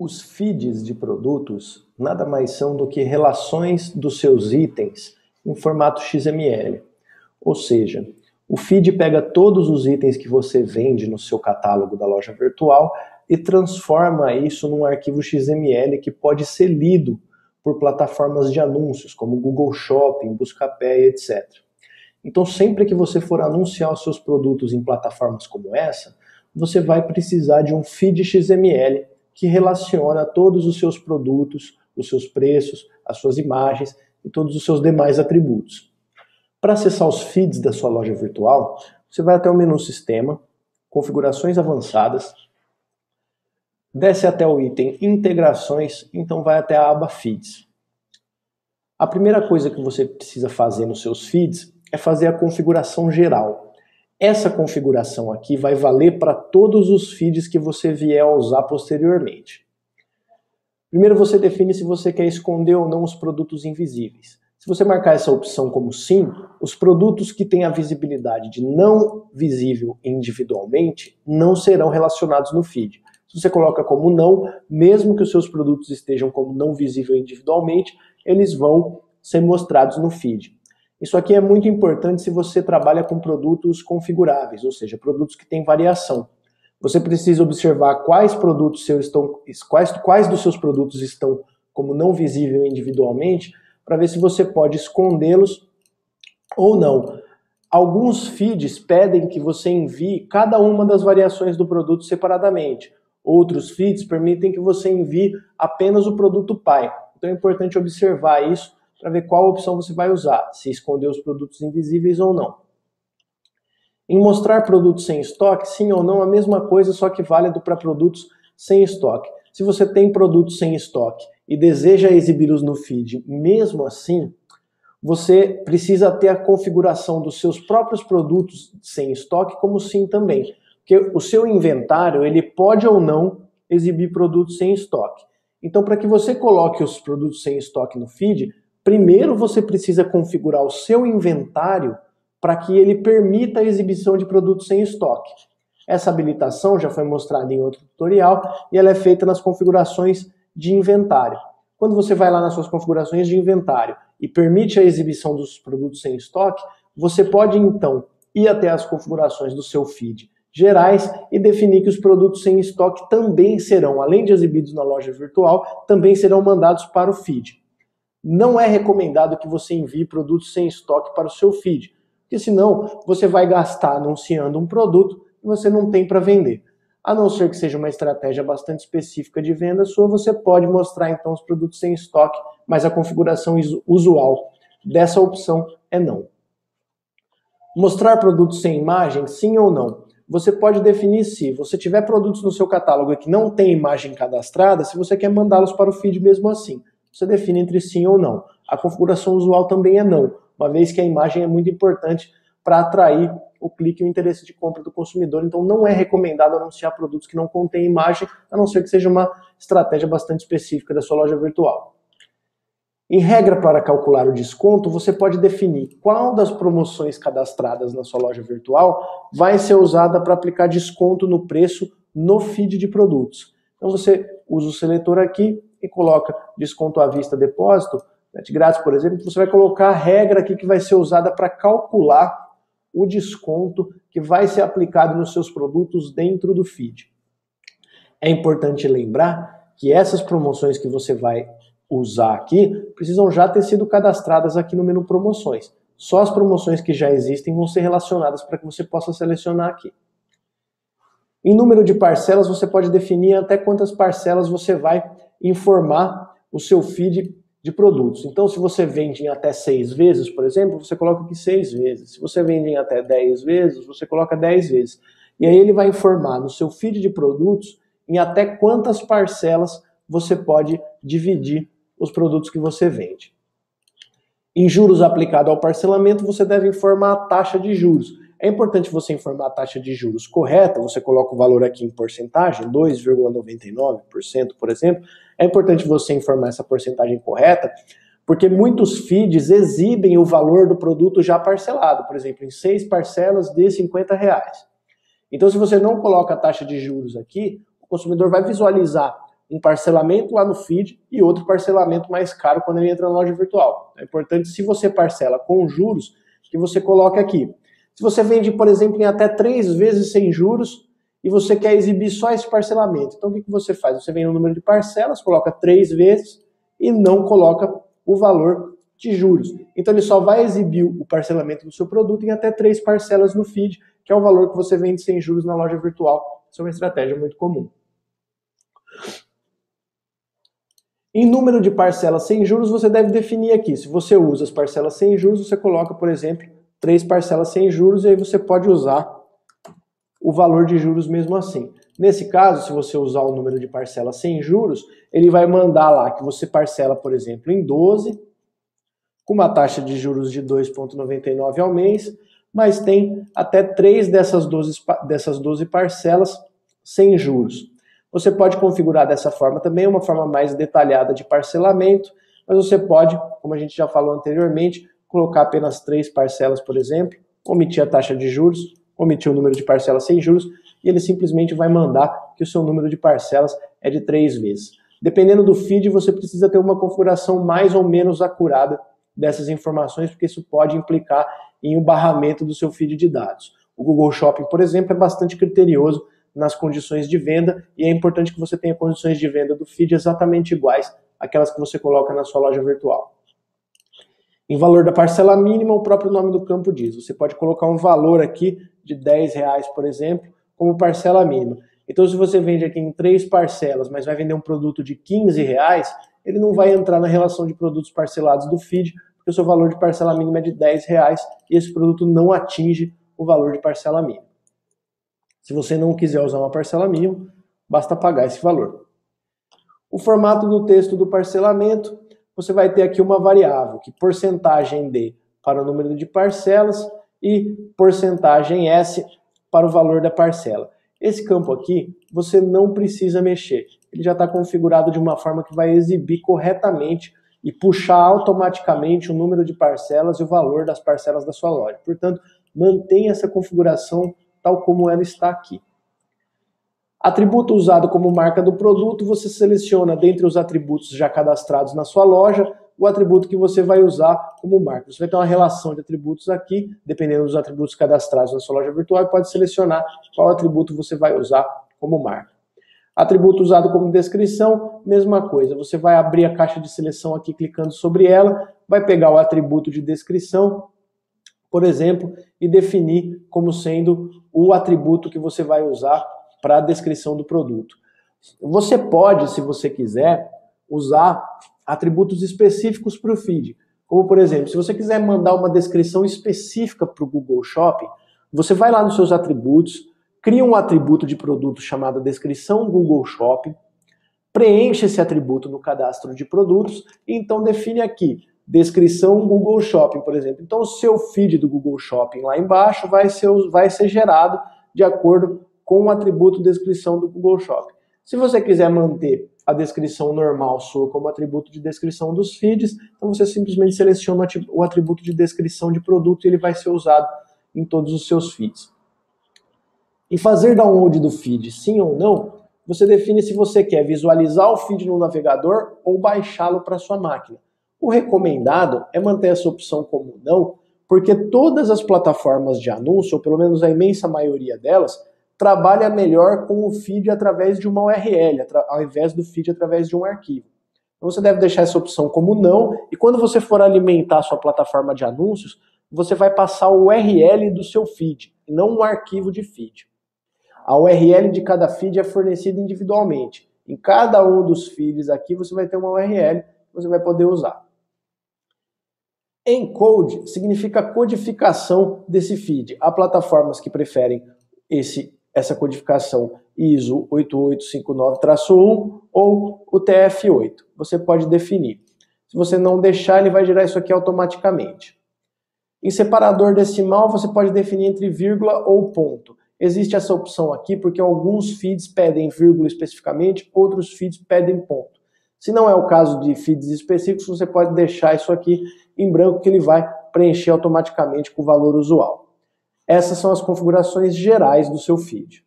Os feeds de produtos nada mais são do que relações dos seus itens em formato XML. Ou seja, o feed pega todos os itens que você vende no seu catálogo da loja virtual e transforma isso num arquivo XML que pode ser lido por plataformas de anúncios, como Google Shopping, Buscapé, etc. Então, sempre que você for anunciar os seus produtos em plataformas como essa, você vai precisar de um feed XML que relaciona todos os seus produtos, os seus preços, as suas imagens e todos os seus demais atributos. Para acessar os feeds da sua loja virtual, você vai até o menu Sistema, Configurações Avançadas, desce até o item Integrações, então vai até a aba Feeds. A primeira coisa que você precisa fazer nos seus feeds é fazer a configuração geral. Essa configuração aqui vai valer para todos os feeds que você vier a usar posteriormente. Primeiro você define se você quer esconder ou não os produtos invisíveis. Se você marcar essa opção como sim, os produtos que têm a visibilidade de não visível individualmente não serão relacionados no feed. Se você coloca como não, mesmo que os seus produtos estejam como não visível individualmente, eles vão ser mostrados no feed. Isso aqui é muito importante se você trabalha com produtos configuráveis, ou seja, produtos que têm variação. Você precisa observar quais produtos quais dos seus produtos estão como não visível individualmente, para ver se você pode escondê-los ou não. Alguns feeds pedem que você envie cada uma das variações do produto separadamente. Outros feeds permitem que você envie apenas o produto pai. Então é importante observar isso para ver qual opção você vai usar, se esconder os produtos invisíveis ou não. Em mostrar produtos sem estoque, sim ou não, a mesma coisa, só que válido para produtos sem estoque. Se você tem produtos sem estoque e deseja exibi-los no feed, mesmo assim, você precisa ter a configuração dos seus próprios produtos sem estoque como sim também. Porque o seu inventário, ele pode ou não exibir produtos sem estoque. Então, para que você coloque os produtos sem estoque no feed, primeiro você precisa configurar o seu inventário para que ele permita a exibição de produtos sem estoque. Essa habilitação já foi mostrada em outro tutorial e ela é feita nas configurações de inventário. Quando você vai lá nas suas configurações de inventário e permite a exibição dos produtos sem estoque, você pode então ir até as configurações do seu feed gerais e definir que os produtos sem estoque também serão, além de exibidos na loja virtual, também serão mandados para o feed. Não é recomendado que você envie produtos sem estoque para o seu feed, porque senão você vai gastar anunciando um produto que você não tem para vender. A não ser que seja uma estratégia bastante específica de venda sua, você pode mostrar então os produtos sem estoque, mas a configuração usual dessa opção é não. Mostrar produtos sem imagem, sim ou não? Você pode definir se você tiver produtos no seu catálogo que não tem imagem cadastrada, se você quer mandá-los para o feed mesmo assim. Você define entre sim ou não. A configuração usual também é não, uma vez que a imagem é muito importante para atrair o clique e o interesse de compra do consumidor. Então não é recomendado anunciar produtos que não contêm imagem, a não ser que seja uma estratégia bastante específica da sua loja virtual. Em regra, para calcular o desconto, você pode definir qual das promoções cadastradas na sua loja virtual vai ser usada para aplicar desconto no preço no feed de produtos. Então você usa o seletor aqui e coloca desconto à vista depósito, frete grátis, por exemplo, você vai colocar a regra aqui que vai ser usada para calcular o desconto que vai ser aplicado nos seus produtos dentro do feed. É importante lembrar que essas promoções que você vai usar aqui precisam já ter sido cadastradas aqui no menu promoções. Só as promoções que já existem vão ser relacionadas para que você possa selecionar aqui. Em número de parcelas, você pode definir até quantas parcelas você vai informar o seu feed de produtos. Então, se você vende em até 6 vezes, por exemplo, você coloca aqui 6 vezes. Se você vende em até 10 vezes, você coloca 10 vezes. E aí ele vai informar no seu feed de produtos em até quantas parcelas você pode dividir os produtos que você vende. Em juros aplicado ao parcelamento, você deve informar a taxa de juros. É importante você informar a taxa de juros correta, você coloca o valor aqui em porcentagem, 2,99%, por exemplo. É importante você informar essa porcentagem correta, porque muitos feeds exibem o valor do produto já parcelado, por exemplo, em 6 parcelas de R$50. Então, se você não coloca a taxa de juros aqui, o consumidor vai visualizar um parcelamento lá no feed e outro parcelamento mais caro quando ele entra na loja virtual. É importante, se você parcela com juros, que você coloque aqui. Se você vende, por exemplo, em até 3 vezes sem juros e você quer exibir só esse parcelamento, então o que você faz? Você vem no número de parcelas, coloca 3 vezes e não coloca o valor de juros. Então ele só vai exibir o parcelamento do seu produto em até 3 parcelas no feed, que é o valor que você vende sem juros na loja virtual. Isso é uma estratégia muito comum. Em número de parcelas sem juros, você deve definir aqui. Se você usa as parcelas sem juros, você coloca, por exemplo, 3 parcelas sem juros, e aí você pode usar o valor de juros mesmo assim. Nesse caso, se você usar o número de parcelas sem juros, ele vai mandar lá que você parcela, por exemplo, em 12, com uma taxa de juros de 2,99 ao mês, mas tem até 3 dessas 12 parcelas sem juros. Você pode configurar dessa forma também, uma forma mais detalhada de parcelamento, mas você pode, como a gente já falou anteriormente, colocar apenas 3 parcelas, por exemplo, omitir a taxa de juros, omitir o número de parcelas sem juros, e ele simplesmente vai mandar que o seu número de parcelas é de 3 vezes. Dependendo do feed, você precisa ter uma configuração mais ou menos acurada dessas informações, porque isso pode implicar em um barramento do seu feed de dados. O Google Shopping, por exemplo, é bastante criterioso nas condições de venda, e é importante que você tenha condições de venda do feed exatamente iguais àquelas que você coloca na sua loja virtual. Em valor da parcela mínima, o próprio nome do campo diz. Você pode colocar um valor aqui de R$10, por exemplo, como parcela mínima. Então, se você vende aqui em 3 parcelas, mas vai vender um produto de R$15, ele não vai entrar na relação de produtos parcelados do feed, porque o seu valor de parcela mínima é de R$10 e esse produto não atinge o valor de parcela mínima. Se você não quiser usar uma parcela mínima, basta pagar esse valor. O formato do texto do parcelamento, você vai ter aqui uma variável, que porcentagem D para o número de parcelas e porcentagem S para o valor da parcela. Esse campo aqui, você não precisa mexer. Ele já está configurado de uma forma que vai exibir corretamente e puxar automaticamente o número de parcelas e o valor das parcelas da sua loja. Portanto, mantenha essa configuração tal como ela está aqui. Atributo usado como marca do produto, você seleciona dentre os atributos já cadastrados na sua loja, o atributo que você vai usar como marca. Você vai ter uma relação de atributos aqui, dependendo dos atributos cadastrados na sua loja virtual, e pode selecionar qual atributo você vai usar como marca. Atributo usado como descrição, mesma coisa. Você vai abrir a caixa de seleção aqui clicando sobre ela, vai pegar o atributo de descrição, por exemplo, e definir como sendo o atributo que você vai usar para a descrição do produto. Você pode, se você quiser, usar atributos específicos para o feed. Como, por exemplo, se você quiser mandar uma descrição específica para o Google Shopping, você vai lá nos seus atributos, cria um atributo de produto chamado descrição Google Shopping, preenche esse atributo no cadastro de produtos e então define aqui descrição Google Shopping, por exemplo. Então o seu feed do Google Shopping lá embaixo vai ser gerado de acordo com o atributo descrição do Google Shopping. Se você quiser manter a descrição normal sua como atributo de descrição dos feeds, então você simplesmente seleciona o atributo de descrição de produto e ele vai ser usado em todos os seus feeds. Em fazer download do feed, sim ou não, você define se você quer visualizar o feed no navegador ou baixá-lo para sua máquina. O recomendado é manter essa opção como não, porque todas as plataformas de anúncio, ou pelo menos a imensa maioria delas, trabalha melhor com o feed através de uma URL, ao invés do feed através de um arquivo. Então você deve deixar essa opção como não, e quando você for alimentar a sua plataforma de anúncios, você vai passar o URL do seu feed, e não um arquivo de feed. A URL de cada feed é fornecida individualmente. Em cada um dos feeds aqui você vai ter uma URL que você vai poder usar. Encode significa codificação desse feed. Há plataformas que preferem essa codificação ISO 8859-1 ou o TF8. Você pode definir. Se você não deixar, ele vai gerar isso aqui automaticamente. Em separador decimal, você pode definir entre vírgula ou ponto. Existe essa opção aqui porque alguns feeds pedem vírgula especificamente, outros feeds pedem ponto. Se não é o caso de feeds específicos, você pode deixar isso aqui em branco que ele vai preencher automaticamente com o valor usual. Essas são as configurações gerais do seu feed.